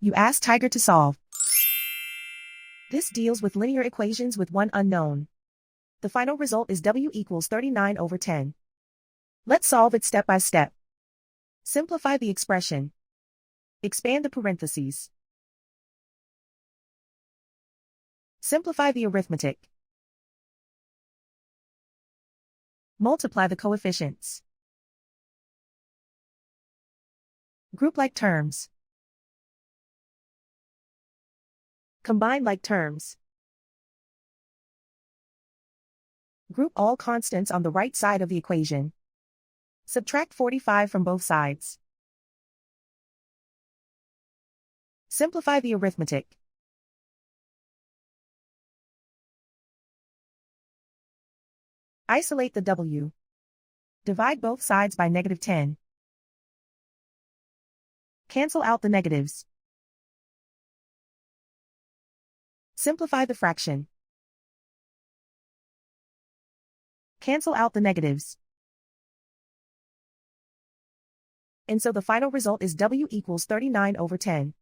You ask Tiger to solve. This deals with linear equations with one unknown. The final result is W equals 39/10. Let's solve it step by step. Simplify the expression. Expand the parentheses. Simplify the arithmetic. Multiply the coefficients. Group like terms. Combine like terms. Group all constants on the right side of the equation. Subtract 45 from both sides. Simplify the arithmetic. Isolate the W. Divide both sides by -10. Cancel out the negatives. Simplify the fraction. Cancel out the negatives. And so the final result is W equals 39/10.